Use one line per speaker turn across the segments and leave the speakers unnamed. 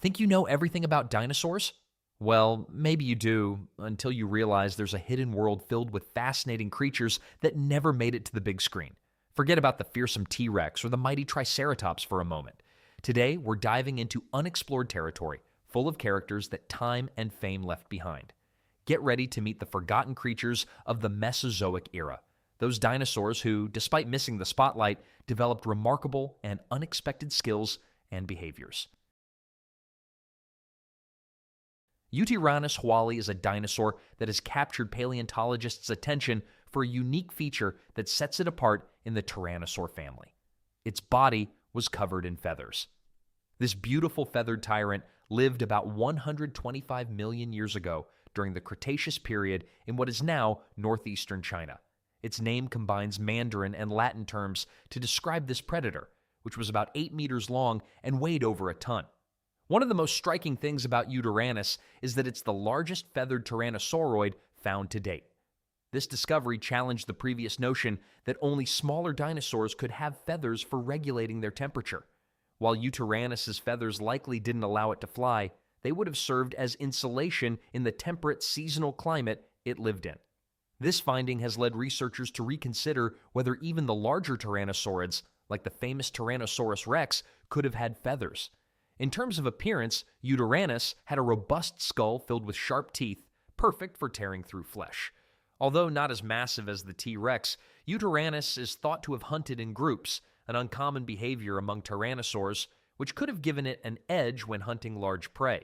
Think you know everything about dinosaurs? Well, maybe you do, until you realize there's a hidden world filled with fascinating creatures that never made it to the big screen. Forget about the fearsome T.Rex or the mighty Triceratops for a moment. Today, we're diving into unexplored territory, full of characters that time and fame left behind. Get ready to meet the forgotten creatures of the Mesozoic era. Those dinosaurs who, despite missing the spotlight, developed remarkable and unexpected skills and behaviors. Yutyrannus huali is a dinosaur that has captured paleontologists' attention for a unique feature that sets it apart in the Tyrannosaur family. Its body was covered in feathers. This beautiful feathered tyrant lived about 125 million years ago during the Cretaceous period in what is now northeastern China. Its name combines Mandarin and Latin terms to describe this predator, which was about 8 meters long and weighed over a ton. One of the most striking things about Yutyrannus is that it's the largest feathered tyrannosauroid found to date. This discovery challenged the previous notion that only smaller dinosaurs could have feathers for regulating their temperature. While Yutyrannus's feathers likely didn't allow it to fly, they would have served as insulation in the temperate seasonal climate it lived in. This finding has led researchers to reconsider whether even the larger tyrannosaurids, like the famous Tyrannosaurus rex, could have had feathers. In terms of appearance, Yutyrannus had a robust skull filled with sharp teeth, perfect for tearing through flesh. Although not as massive as the T.Rex, Yutyrannus is thought to have hunted in groups, an uncommon behavior among tyrannosaurs, which could have given it an edge when hunting large prey.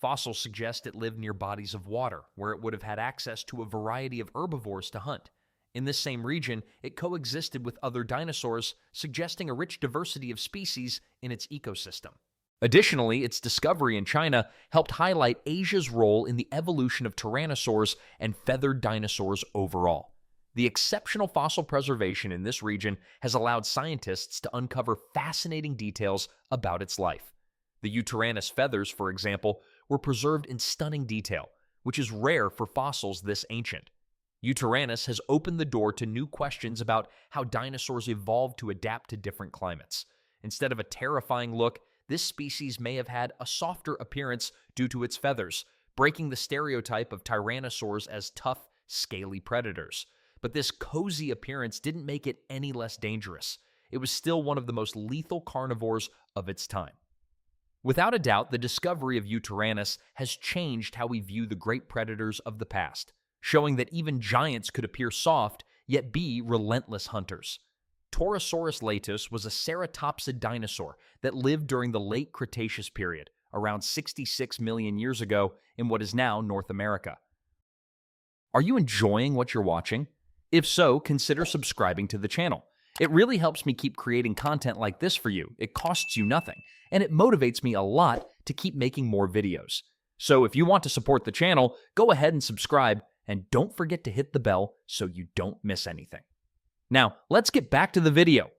Fossils suggest it lived near bodies of water, where it would have had access to a variety of herbivores to hunt. In this same region, it coexisted with other dinosaurs, suggesting a rich diversity of species in its ecosystem. Additionally, its discovery in China helped highlight Asia's role in the evolution of tyrannosaurs and feathered dinosaurs overall. The exceptional fossil preservation in this region has allowed scientists to uncover fascinating details about its life. The Yutyrannus feathers, for example, were preserved in stunning detail, which is rare for fossils this ancient. Yutyrannus has opened the door to new questions about how dinosaurs evolved to adapt to different climates. Instead of a terrifying look, this species may have had a softer appearance due to its feathers, breaking the stereotype of tyrannosaurs as tough, scaly predators. But this cozy appearance didn't make it any less dangerous. It was still one of the most lethal carnivores of its time. Without a doubt, the discovery of Yutyrannus has changed how we view the great predators of the past, showing that even giants could appear soft, yet be relentless hunters. Torosaurus latus was a ceratopsid dinosaur that lived during the late Cretaceous period, around 66 million years ago in what is now North America. Are you enjoying what you're watching? If so, consider subscribing to the channel. It really helps me keep creating content like this for you. It costs you nothing, and it motivates me a lot to keep making more videos. So if you want to support the channel, go ahead and subscribe, and don't forget to hit the bell so you don't miss anything. Now, let's get back to the video.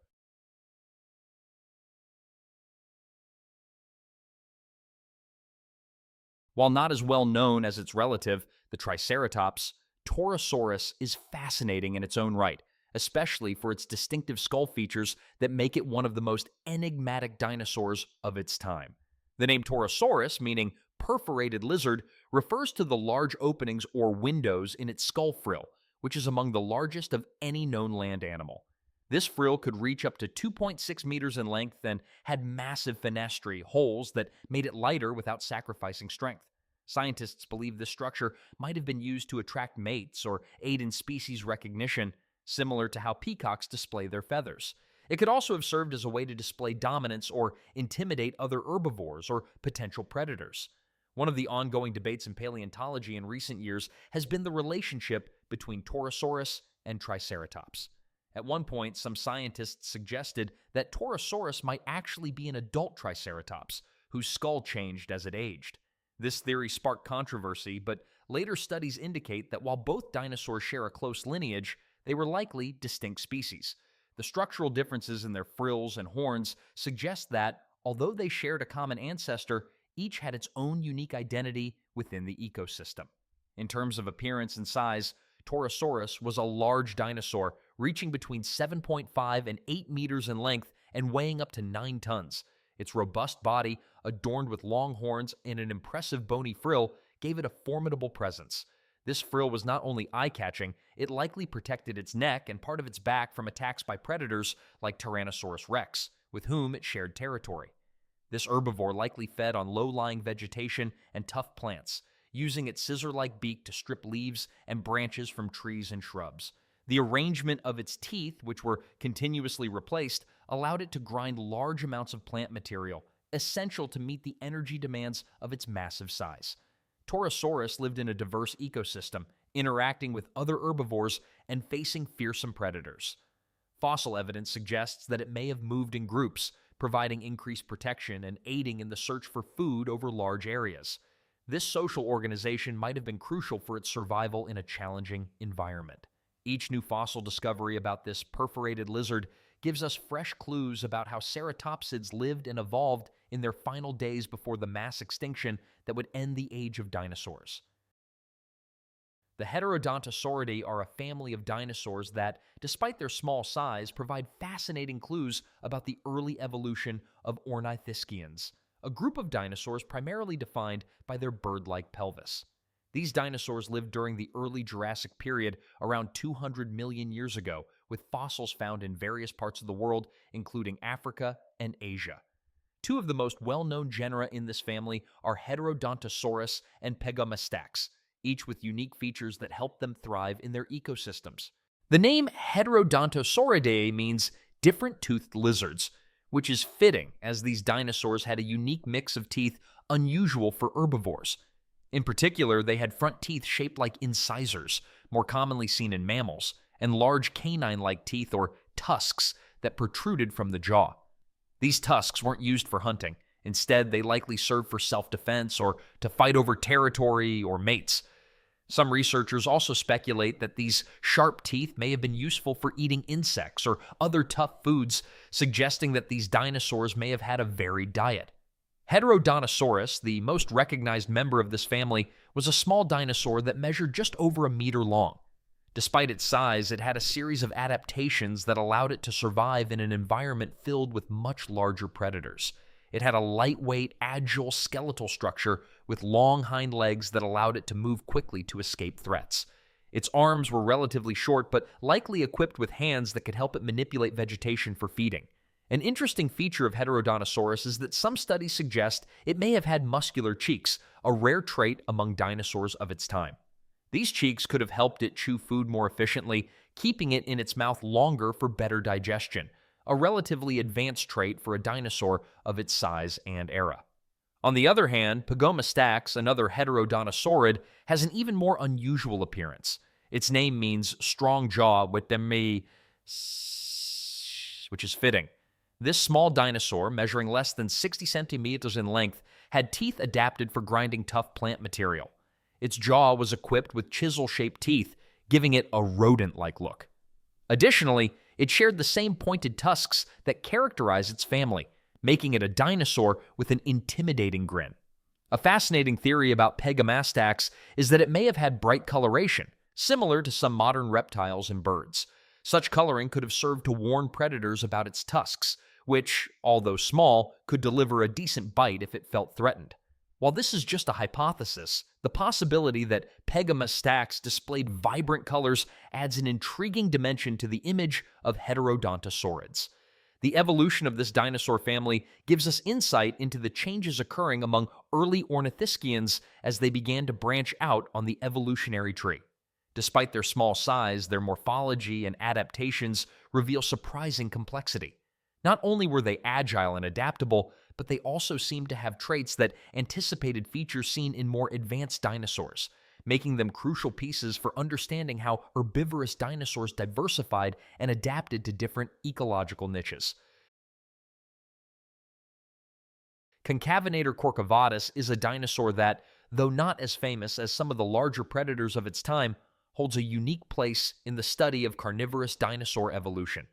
While not as well known as its relative, the Triceratops, Torosaurus is fascinating in its own right, especially for its distinctive skull features that make it one of the most enigmatic dinosaurs of its time. The name Torosaurus, meaning perforated lizard, refers to the large openings or windows in its skull frill, which is among the largest of any known land animal. This frill could reach up to 2.6 meters in length and had massive fenestrae, holes that made it lighter without sacrificing strength. Scientists believe this structure might have been used to attract mates or aid in species recognition, similar to how peacocks display their feathers. It could also have served as a way to display dominance or intimidate other herbivores or potential predators. One of the ongoing debates in paleontology in recent years has been the relationship between Torosaurus and Triceratops. At one point, some scientists suggested that Torosaurus might actually be an adult Triceratops, whose skull changed as it aged. This theory sparked controversy, but later studies indicate that while both dinosaurs share a close lineage, they were likely distinct species. The structural differences in their frills and horns suggest that, although they shared a common ancestor, each had its own unique identity within the ecosystem. In terms of appearance and size, Torosaurus was a large dinosaur, reaching between 7.5 and 8 meters in length and weighing up to 9 tons. Its robust body, adorned with long horns and an impressive bony frill, gave it a formidable presence. This frill was not only eye-catching, it likely protected its neck and part of its back from attacks by predators like Tyrannosaurus rex, with whom it shared territory. This herbivore likely fed on low-lying vegetation and tough plants, using its scissor-like beak to strip leaves and branches from trees and shrubs. The arrangement of its teeth, which were continuously replaced, allowed it to grind large amounts of plant material, essential to meet the energy demands of its massive size. Torosaurus lived in a diverse ecosystem, interacting with other herbivores and facing fearsome predators. Fossil evidence suggests that it may have moved in groups, providing increased protection and aiding in the search for food over large areas. This social organization might have been crucial for its survival in a challenging environment. Each new fossil discovery about this perforated lizard gives us fresh clues about how ceratopsids lived and evolved in their final days before the mass extinction that would end the age of dinosaurs. The Heterodontosauridae are a family of dinosaurs that, despite their small size, provide fascinating clues about the early evolution of ornithischians, a group of dinosaurs primarily defined by their bird-like pelvis. These dinosaurs lived during the early Jurassic period around 200 million years ago, with fossils found in various parts of the world, including Africa and Asia. Two of the most well-known genera in this family are Heterodontosaurus and Pachycephalosaurus, each with unique features that help them thrive in their ecosystems. The name Heterodontosauridae means different-toothed lizards, which is fitting as these dinosaurs had a unique mix of teeth unusual for herbivores. In particular, they had front teeth shaped like incisors, more commonly seen in mammals, and large canine-like teeth or tusks that protruded from the jaw. These tusks weren't used for hunting. Instead, they likely served for self-defense or to fight over territory or mates. Some researchers also speculate that these sharp teeth may have been useful for eating insects or other tough foods, suggesting that these dinosaurs may have had a varied diet. Heterodontosaurus, the most recognized member of this family, was a small dinosaur that measured just over a meter long. Despite its size, it had a series of adaptations that allowed it to survive in an environment filled with much larger predators. It had a lightweight, agile skeletal structure with long hind legs that allowed it to move quickly to escape threats. Its arms were relatively short, but likely equipped with hands that could help it manipulate vegetation for feeding. An interesting feature of Heterodontosaurus is that some studies suggest it may have had muscular cheeks, a rare trait among dinosaurs of its time. These cheeks could have helped it chew food more efficiently, keeping it in its mouth longer for better digestion, a relatively advanced trait for a dinosaur of its size and era. On the other hand, Pachycephalosaurus, another heterodontosaurid, has an even more unusual appearance. Its name means strong jaw with which is fitting. This small dinosaur, measuring less than 60 centimeters in length, had teeth adapted for grinding tough plant material. Its jaw was equipped with chisel-shaped teeth, giving it a rodent-like look. Additionally, it shared the same pointed tusks that characterize its family, making it a dinosaur with an intimidating grin. A fascinating theory about Pachycephalosaurus is that it may have had bright coloration, similar to some modern reptiles and birds. Such coloring could have served to warn predators about its tusks, which, although small, could deliver a decent bite if it felt threatened. While this is just a hypothesis, the possibility that Pachycephalosaurus displayed vibrant colors adds an intriguing dimension to the image of heterodontosaurids. The evolution of this dinosaur family gives us insight into the changes occurring among early ornithischians as they began to branch out on the evolutionary tree. Despite their small size, their morphology and adaptations reveal surprising complexity. Not only were they agile and adaptable, but they also seemed to have traits that anticipated features seen in more advanced dinosaurs, making them crucial pieces for understanding how herbivorous dinosaurs diversified and adapted to different ecological niches. Concavenator corcovadus is a dinosaur that, though not as famous as some of the larger predators of its time, holds a unique place in the study of carnivorous dinosaur evolution.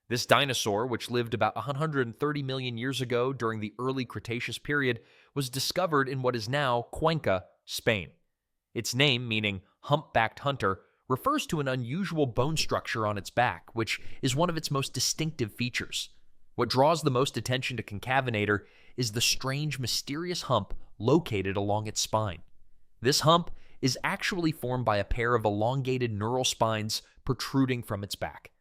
This dinosaur, which lived about 130 million years ago during the early Cretaceous period, was discovered in what is now Cuenca, Spain. Its name, meaning hump-backed hunter, refers to an unusual bone structure on its back, which is one of its most distinctive features. What draws the most attention to Concavenator is the strange, mysterious hump located along its spine. This hump is actually formed by a pair of elongated neural spines protruding from its back.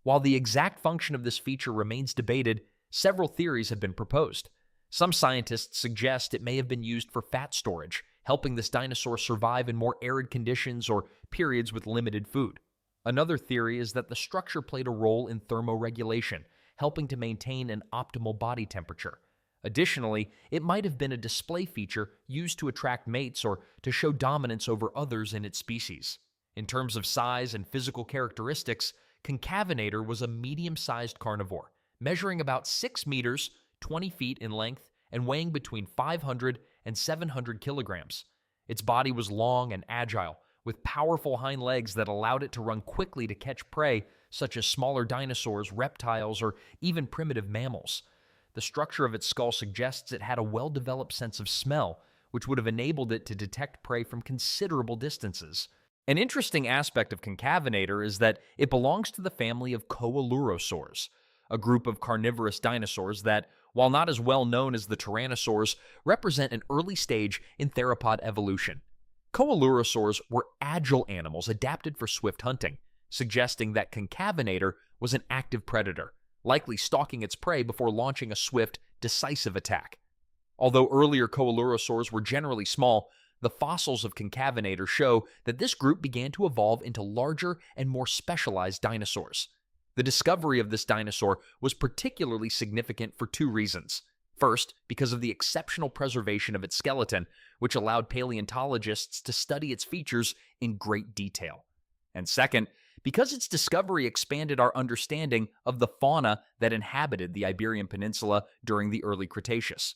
While the exact function of this feature remains debated, several theories have been proposed. Some scientists suggest it may have been used for fat storage, helping this dinosaur survive in more arid conditions or periods with limited food. Another theory is that the structure played a role in thermoregulation, helping to maintain an optimal body temperature. Additionally, it might have been a display feature used to attract mates or to show dominance over others in its species. In terms of size and physical characteristics, Concavenator was a medium-sized carnivore, measuring about 6 meters, 20 feet in length, and weighing between 500 and 700 kilograms. Its body was long and agile, with powerful hind legs that allowed it to run quickly to catch prey, such as smaller dinosaurs, reptiles, or even primitive mammals. The structure of its skull suggests it had a well-developed sense of smell, which would have enabled it to detect prey from considerable distances. An interesting aspect of Concavenator is that it belongs to the family of Coelurosaurs, a group of carnivorous dinosaurs that, while not as well known as the Tyrannosaurs, represent an early stage in theropod evolution. Coelurosaurs were agile animals adapted for swift hunting, suggesting that Concavenator was an active predator, likely stalking its prey before launching a swift, decisive attack. Although earlier Coelurosaurs were generally small, the fossils of Concavenator show that this group began to evolve into larger and more specialized dinosaurs. The discovery of this dinosaur was particularly significant for two reasons. First, because of the exceptional preservation of its skeleton, which allowed paleontologists to study its features in great detail. And second, because its discovery expanded our understanding of the fauna that inhabited the Iberian Peninsula during the early Cretaceous.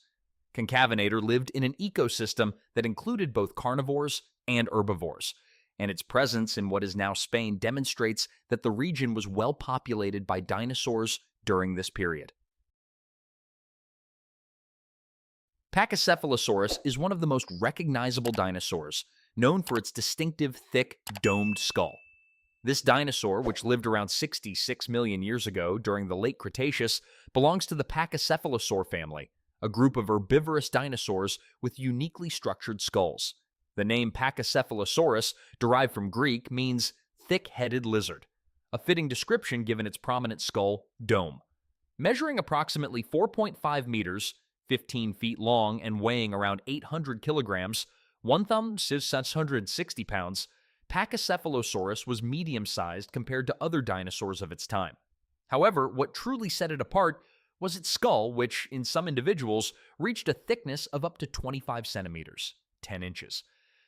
Concavenator lived in an ecosystem that included both carnivores and herbivores, and its presence in what is now Spain demonstrates that the region was well populated by dinosaurs during this period. Pachycephalosaurus is one of the most recognizable dinosaurs, known for its distinctive, thick, domed skull. This dinosaur, which lived around 66 million years ago during the late Cretaceous, belongs to the Pachycephalosaur family, a group of herbivorous dinosaurs with uniquely structured skulls. The name Pachycephalosaurus, derived from Greek, means thick-headed lizard, a fitting description given its prominent skull dome. Measuring approximately 4.5 meters, 15 feet long, and weighing around 800 kilograms, 1,660 pounds, Pachycephalosaurus was medium-sized compared to other dinosaurs of its time. However, what truly set it apart was its skull, which, in some individuals, reached a thickness of up to 25 centimeters, 10 inches.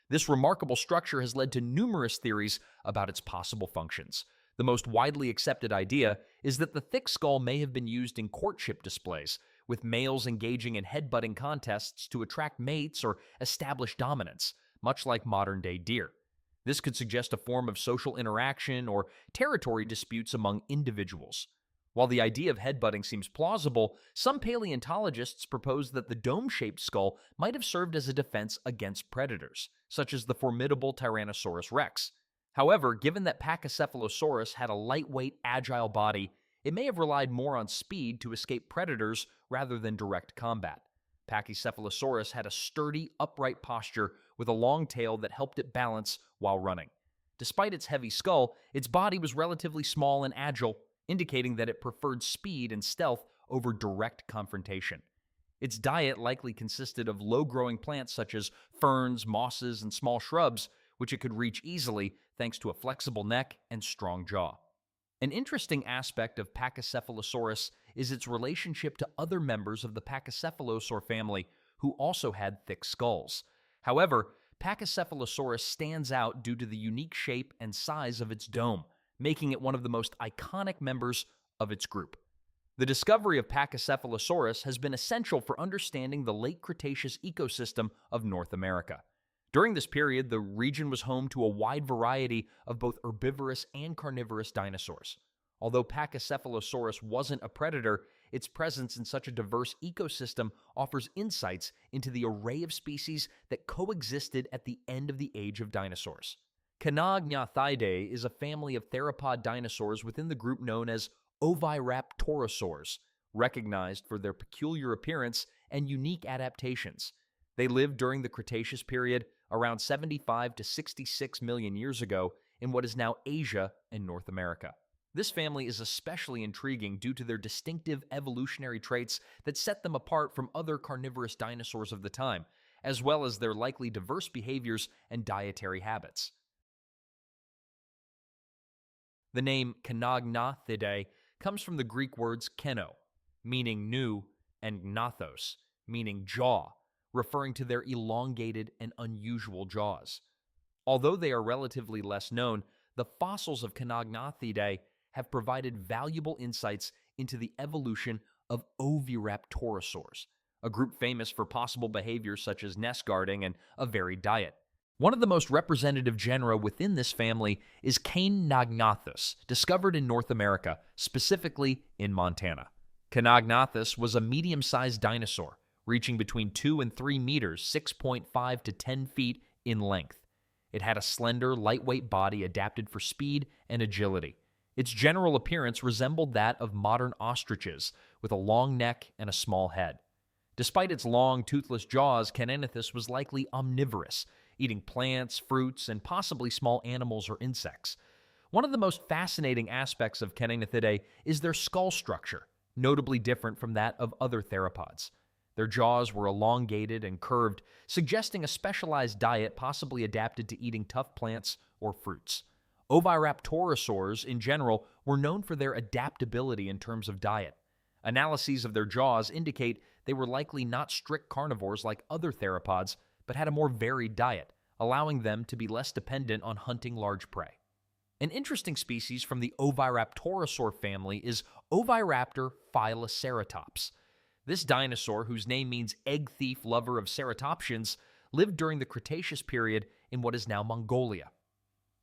This remarkable structure has led to numerous theories about its possible functions. The most widely accepted idea is that the thick skull may have been used in courtship displays, with males engaging in headbutting contests to attract mates or establish dominance, much like modern-day deer. This could suggest a form of social interaction or territory disputes among individuals. While the idea of headbutting seems plausible, some paleontologists propose that the dome-shaped skull might have served as a defense against predators, such as the formidable Tyrannosaurus rex. However, given that Pachycephalosaurus had a lightweight, agile body, it may have relied more on speed to escape predators rather than direct combat. Pachycephalosaurus had a sturdy, upright posture with a long tail that helped it balance while running. Despite its heavy skull, its body was relatively small and agile, indicating that it preferred speed and stealth over direct confrontation. Its diet likely consisted of low-growing plants such as ferns, mosses, and small shrubs, which it could reach easily thanks to a flexible neck and strong jaw. An interesting aspect of Pachycephalosaurus is its relationship to other members of the Pachycephalosaur family who also had thick skulls. However, Pachycephalosaurus stands out due to the unique shape and size of its dome, making it one of the most iconic members of its group. The discovery of Pachycephalosaurus has been essential for understanding the late Cretaceous ecosystem of North America. During this period, the region was home to a wide variety of both herbivorous and carnivorous dinosaurs. Although Pachycephalosaurus wasn't a predator, its presence in such a diverse ecosystem offers insights into the array of species that coexisted at the end of the age of dinosaurs. Caenagnathidae is a family of theropod dinosaurs within the group known as Oviraptorosaurs, recognized for their peculiar appearance and unique adaptations. They lived during the Cretaceous period, around 75 to 66 million years ago, in what is now Asia and North America. This family is especially intriguing due to their distinctive evolutionary traits that set them apart from other carnivorous dinosaurs of the time, as well as their likely diverse behaviors and dietary habits. The name Caenagnathidae comes from the Greek words keno, meaning new, and gnathos, meaning jaw, referring to their elongated and unusual jaws. Although they are relatively less known, the fossils of Caenagnathidae have provided valuable insights into the evolution of oviraptorosaurs, a group famous for possible behaviors such as nest guarding and a varied diet. One of the most representative genera within this family is Caenagnathidae, discovered in North America, specifically in Montana. Caenagnathidae was a medium-sized dinosaur, reaching between 2 and 3 meters, 6.5 to 10 feet in length. It had a slender, lightweight body adapted for speed and agility. Its general appearance resembled that of modern ostriches, with a long neck and a small head. Despite its long, toothless jaws, Caenagnathidae was likely omnivorous, eating plants, fruits, and possibly small animals or insects. One of the most fascinating aspects of Caenagnathidae is their skull structure, notably different from that of other theropods. Their jaws were elongated and curved, suggesting a specialized diet possibly adapted to eating tough plants or fruits. Oviraptorosaurs, in general, were known for their adaptability in terms of diet. Analyses of their jaws indicate they were likely not strict carnivores like other theropods, but had a more varied diet, allowing them to be less dependent on hunting large prey. An interesting species from the Oviraptorosaur family is Oviraptor Velociraptor. This dinosaur, whose name means egg thief lover of ceratopsians, lived during the Cretaceous period in what is now Mongolia.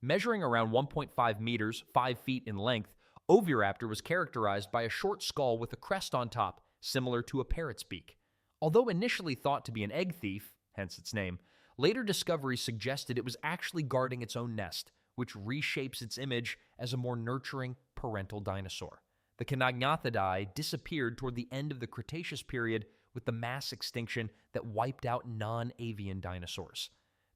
Measuring around 1.5 meters, 5 feet in length, Oviraptor was characterized by a short skull with a crest on top, similar to a parrot's beak. Although initially thought to be an egg thief, hence its name, later discoveries suggested it was actually guarding its own nest, which reshapes its image as a more nurturing parental dinosaur. The Caenagnathidae disappeared toward the end of the Cretaceous period with the mass extinction that wiped out non-avian dinosaurs.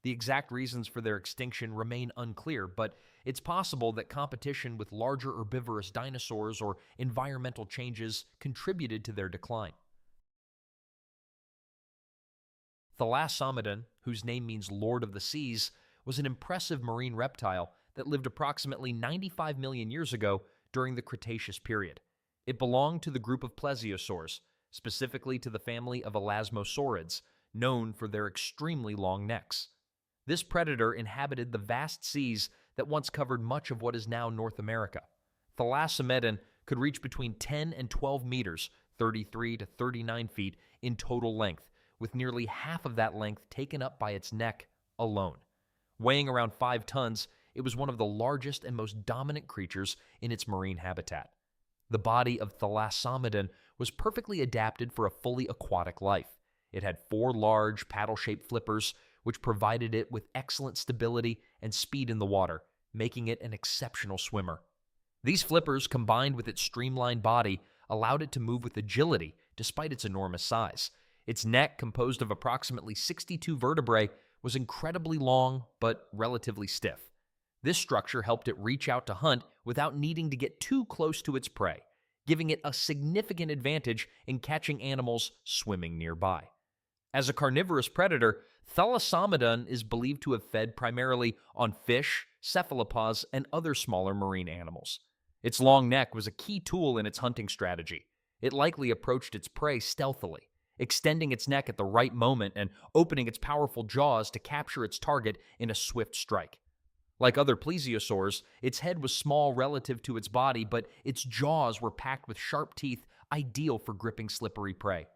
The exact reasons for their extinction remain unclear, but it's possible that competition with larger herbivorous dinosaurs or environmental changes contributed to their decline. Thalassomedon, whose name means Lord of the Seas, was an impressive marine reptile that lived approximately 95 million years ago during the Cretaceous period. It belonged to the group of plesiosaurs, specifically to the family of Elasmosaurids, known for their extremely long necks. This predator inhabited the vast seas that once covered much of what is now North America. Thalassomedon could reach between 10 and 12 meters, 33 to 39 feet, in total length, with nearly half of that length taken up by its neck alone. Weighing around 5 tons, it was one of the largest and most dominant creatures in its marine habitat. The body of Thalassomedon was perfectly adapted for a fully aquatic life. It had 4 large, paddle-shaped flippers, which provided it with excellent stability and speed in the water, making it an exceptional swimmer. These flippers, combined with its streamlined body, allowed it to move with agility despite its enormous size. Its neck, composed of approximately 62 vertebrae, was incredibly long but relatively stiff. This structure helped it reach out to hunt without needing to get too close to its prey, giving it a significant advantage in catching animals swimming nearby. As a carnivorous predator, Thalassomedon is believed to have fed primarily on fish, cephalopods, and other smaller marine animals. Its long neck was a key tool in its hunting strategy. It likely approached its prey stealthily, extending its neck at the right moment and opening its powerful jaws to capture its target in a swift strike. Like other plesiosaurs, its head was small relative to its body, but its jaws were packed with sharp teeth, ideal for gripping slippery prey.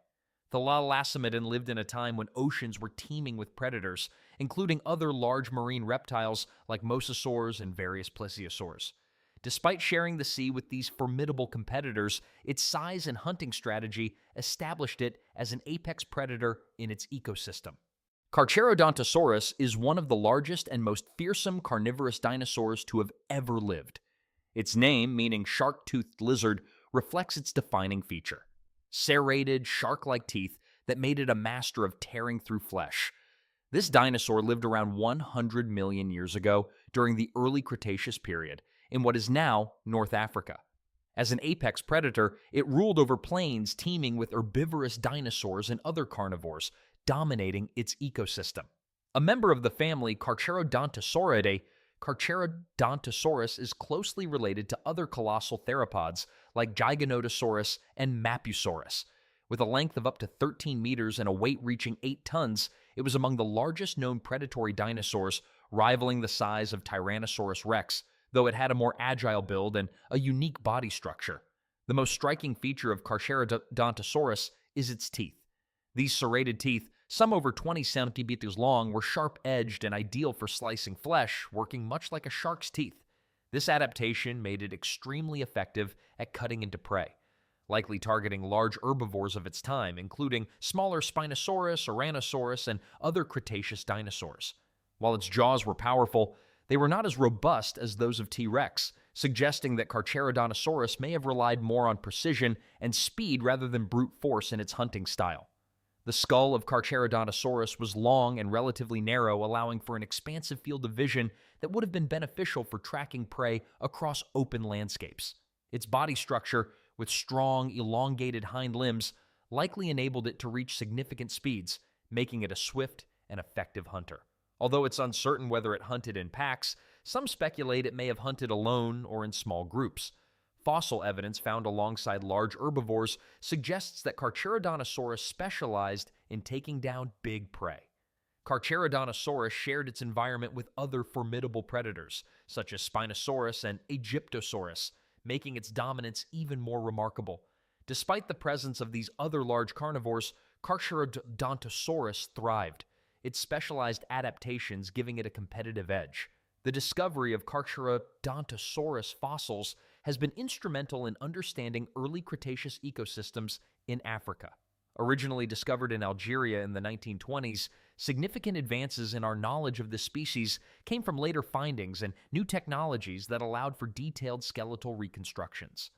Thalassomedon lived in a time when oceans were teeming with predators, including other large marine reptiles like mosasaurs and various plesiosaurs. Despite sharing the sea with these formidable competitors, its size and hunting strategy established it as an apex predator in its ecosystem. Carcharodontosaurus is one of the largest and most fearsome carnivorous dinosaurs to have ever lived. Its name, meaning shark-toothed lizard, reflects its defining feature. serrated, shark-like teeth that made it a master of tearing through flesh. This dinosaur lived around 100 million years ago during the early Cretaceous period in what is now North Africa. As an apex predator, it ruled over plains teeming with herbivorous dinosaurs and other carnivores, dominating its ecosystem. A member of the family Carcharodontosauridae, Carcharodontosaurus is closely related to other colossal theropods like Giganotosaurus and Mapusaurus. With a length of up to 13 meters and a weight reaching 8 tons, it was among the largest known predatory dinosaurs, rivaling the size of Tyrannosaurus rex, though it had a more agile build and a unique body structure. The most striking feature of Carcharodontosaurus is its teeth. These serrated teeth, some over 20 centimeters long, were sharp-edged and ideal for slicing flesh, working much like a shark's teeth. This adaptation made it extremely effective at cutting into prey, likely targeting large herbivores of its time, including smaller Spinosaurus, Ouranosaurus, and other Cretaceous dinosaurs. While its jaws were powerful, they were not as robust as those of T.Rex, suggesting that Carcharodontosaurus may have relied more on precision and speed rather than brute force in its hunting style. The skull of Carcharodontosaurus was long and relatively narrow, allowing for an expansive field of vision that would have been beneficial for tracking prey across open landscapes. Its body structure, with strong, elongated hind limbs, likely enabled it to reach significant speeds, making it a swift and effective hunter. Although it's uncertain whether it hunted in packs, some speculate it may have hunted alone or in small groups. Fossil evidence found alongside large herbivores suggests that Carcharodontosaurus specialized in taking down big prey. Carcharodontosaurus shared its environment with other formidable predators, such as Spinosaurus and Egyptosaurus, making its dominance even more remarkable. Despite the presence of these other large carnivores, Carcharodontosaurus thrived, its specialized adaptations giving it a competitive edge. The discovery of Carcharodontosaurus fossils has been instrumental in understanding early Cretaceous ecosystems in Africa. Originally discovered in Algeria in the 1920s, significant advances in our knowledge of this species came from later findings and new technologies that allowed for detailed skeletal reconstructions.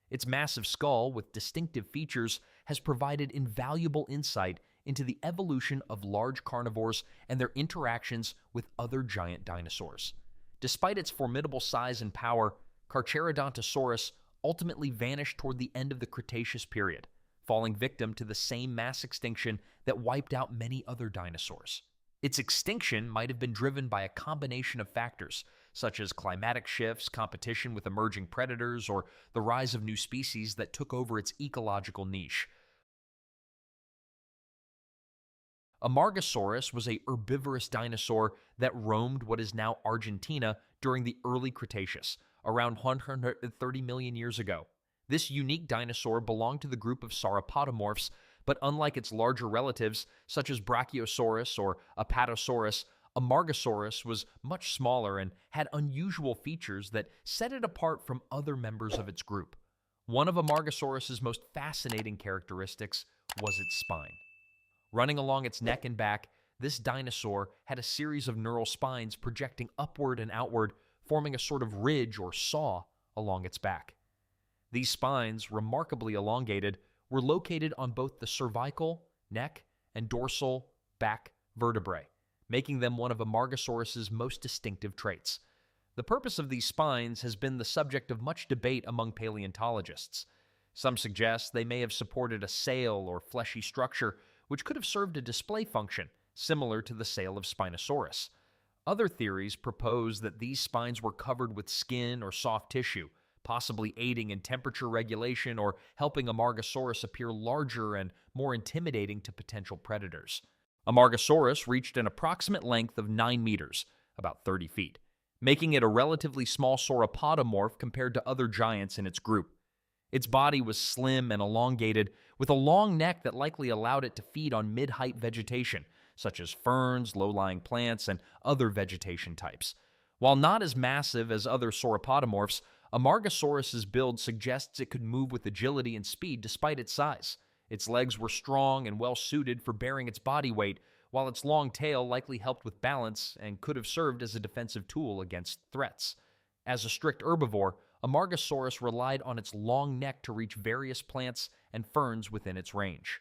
Its massive skull, with distinctive features, has provided invaluable insight into the evolution of large carnivores and their interactions with other giant dinosaurs. Despite its formidable size and power, Carcharodontosaurus ultimately vanished toward the end of the Cretaceous period, falling victim to the same mass extinction that wiped out many other dinosaurs. Its extinction might have been driven by a combination of factors, such as climatic shifts, competition with emerging predators, or the rise of new species that took over its ecological niche. Amargasaurus was a herbivorous dinosaur that roamed what is now Argentina during the early Cretaceous, around 130 million years ago. This unique dinosaur belonged to the group of sauropodomorphs, but unlike its larger relatives, such as Brachiosaurus or Apatosaurus, Amargasaurus was much smaller and had unusual features that set it apart from other members of its group. One of Amargasaurus's most fascinating characteristics was its spine. Running along its neck and back, this dinosaur had a series of neural spines projecting upward and outward, forming a sort of ridge or saw along its back. These spines, remarkably elongated, were located on both the cervical, neck, and dorsal back vertebrae, making them one of Amargasaurus's most distinctive traits. The purpose of these spines has been the subject of much debate among paleontologists. Some suggest they may have supported a sail or fleshy structure which could have served a display function, similar to the sail of Spinosaurus. Other theories propose that these spines were covered with skin or soft tissue, possibly aiding in temperature regulation or helping Amargasaurus appear larger and more intimidating to potential predators. Amargasaurus reached an approximate length of 9 meters, about 30 feet, making it a relatively small sauropodomorph compared to other giants in its group. Its body was slim and elongated, with a long neck that likely allowed it to feed on mid-height vegetation, such as ferns, low-lying plants, and other vegetation types. While not as massive as other sauropodomorphs, Amargasaurus's build suggests it could move with agility and speed despite its size. Its legs were strong and well-suited for bearing its body weight, while its long tail likely helped with balance and could have served as a defensive tool against threats. As a strict herbivore, Amargasaurus relied on its long neck to reach various plants and ferns within its range.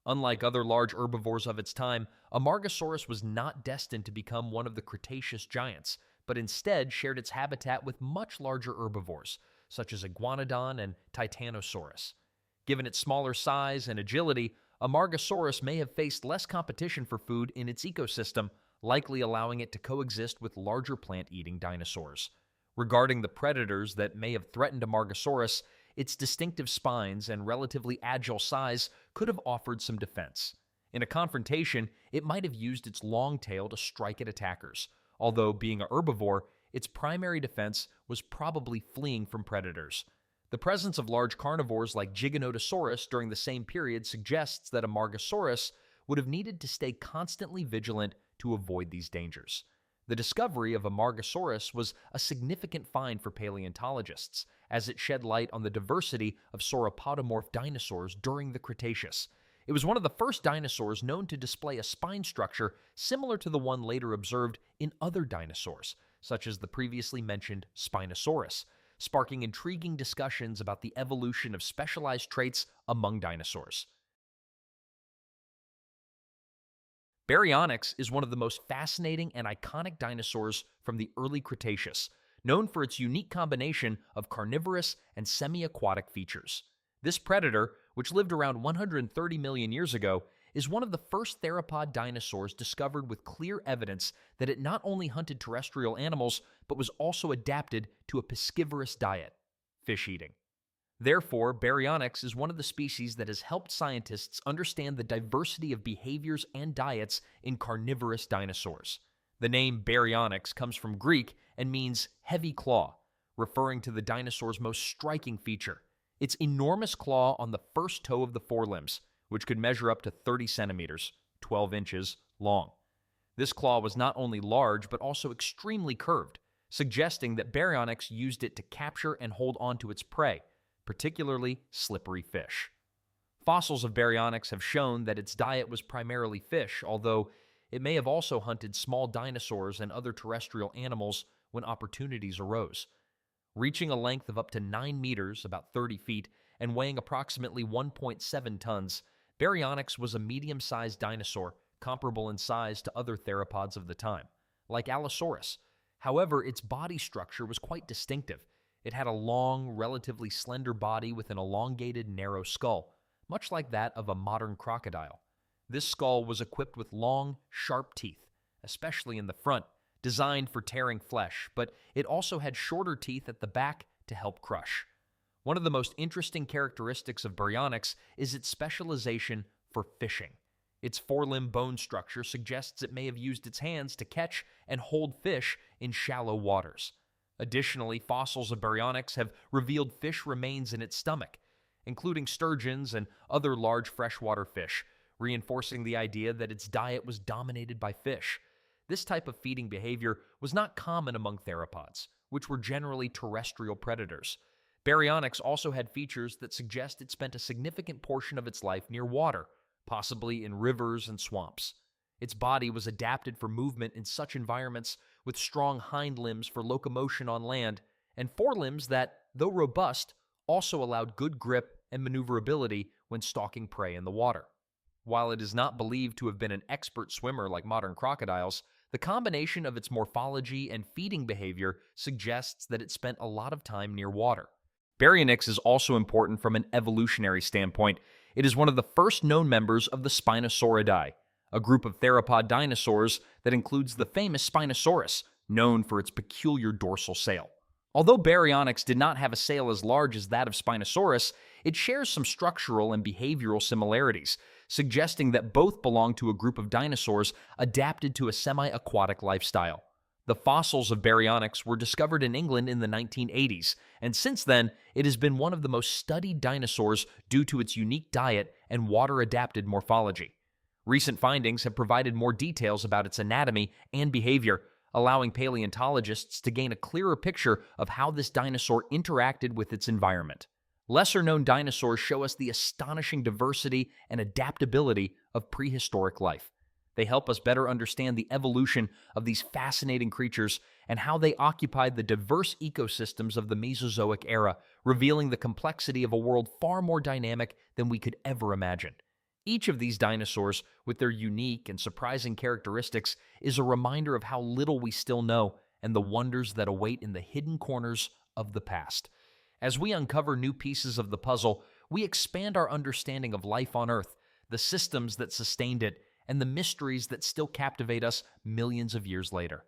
Unlike other large herbivores of its time, Amargasaurus was not destined to become one of the Cretaceous giants, but instead shared its habitat with much larger herbivores, such as Iguanodon and Titanosaurus. Given its smaller size and agility, Amargasaurus may have faced less competition for food in its ecosystem, likely allowing it to coexist with larger plant-eating dinosaurs. Regarding the predators that may have threatened Amargasaurus, its distinctive spines and relatively agile size could have offered some defense. In a confrontation, it might have used its long tail to strike at attackers, although being a herbivore, its primary defense was probably fleeing from predators. The presence of large carnivores like Giganotosaurus during the same period suggests that Amargasaurus would have needed to stay constantly vigilant to avoid these dangers. The discovery of Amargasaurus was a significant find for paleontologists, as it shed light on the diversity of sauropodomorph dinosaurs during the Cretaceous. It was one of the first dinosaurs known to display a spine structure similar to the one later observed in other dinosaurs, such as the previously mentioned Spinosaurus, sparking intriguing discussions about the evolution of specialized traits among dinosaurs. Baryonyx is one of the most fascinating and iconic dinosaurs from the early Cretaceous, known for its unique combination of carnivorous and semi-aquatic features. This predator, which lived around 130 million years ago, is one of the first theropod dinosaurs discovered with clear evidence that it not only hunted terrestrial animals, but was also adapted to a piscivorous diet, fish eating. Therefore, Baryonyx is one of the species that has helped scientists understand the diversity of behaviors and diets in carnivorous dinosaurs. The name Baryonyx comes from Greek and means heavy claw, referring to the dinosaur's most striking feature, its enormous claw on the first toe of the forelimbs, which could measure up to 30 centimeters, 12 inches, long. This claw was not only large, but also extremely curved, suggesting that Baryonyx used it to capture and hold onto its prey, particularly slippery fish. Fossils of Baryonyx have shown that its diet was primarily fish, although it may have also hunted small dinosaurs and other terrestrial animals when opportunities arose. Reaching a length of up to 9 meters, about 30 feet, and weighing approximately 1.7 tons, Baryonyx was a medium-sized dinosaur, comparable in size to other theropods of the time, like Allosaurus. However, its body structure was quite distinctive. It had a long, relatively slender body with an elongated, narrow skull, much like that of a modern crocodile. This skull was equipped with long, sharp teeth, especially in the front, designed for tearing flesh, but it also had shorter teeth at the back to help crush. One of the most interesting characteristics of Baryonyx is its specialization for fishing. Its forelimb bone structure suggests it may have used its hands to catch and hold fish in shallow waters. Additionally, fossils of Baryonyx have revealed fish remains in its stomach, including sturgeons and other large freshwater fish, reinforcing the idea that its diet was dominated by fish. This type of feeding behavior was not common among theropods, which were generally terrestrial predators. Baryonyx also had features that suggest it spent a significant portion of its life near water, possibly in rivers and swamps. Its body was adapted for movement in such environments, with strong hind limbs for locomotion on land, and forelimbs that, though robust, also allowed good grip and maneuverability when stalking prey in the water. While it is not believed to have been an expert swimmer like modern crocodiles, the combination of its morphology and feeding behavior suggests that it spent a lot of time near water. Baryonyx is also important from an evolutionary standpoint. It is one of the first known members of the Spinosauridae, a group of theropod dinosaurs that includes the famous Spinosaurus, known for its peculiar dorsal sail. Although Baryonyx did not have a sail as large as that of Spinosaurus, it shares some structural and behavioral similarities, suggesting that both belong to a group of dinosaurs adapted to a semi-aquatic lifestyle. The fossils of Baryonyx were discovered in England in the 1980s, and since then, it has been one of the most studied dinosaurs due to its unique diet and water-adapted morphology. Recent findings have provided more details about its anatomy and behavior, allowing paleontologists to gain a clearer picture of how this dinosaur interacted with its environment. Lesser-known dinosaurs show us the astonishing diversity and adaptability of prehistoric life. They help us better understand the evolution of these fascinating creatures and how they occupied the diverse ecosystems of the Mesozoic era, revealing the complexity of a world far more dynamic than we could ever imagine. Each of these dinosaurs, with their unique and surprising characteristics, is a reminder of how little we still know and the wonders that await in the hidden corners of the past. As we uncover new pieces of the puzzle, we expand our understanding of life on Earth, the systems that sustained it, and the mysteries that still captivate us millions of years later.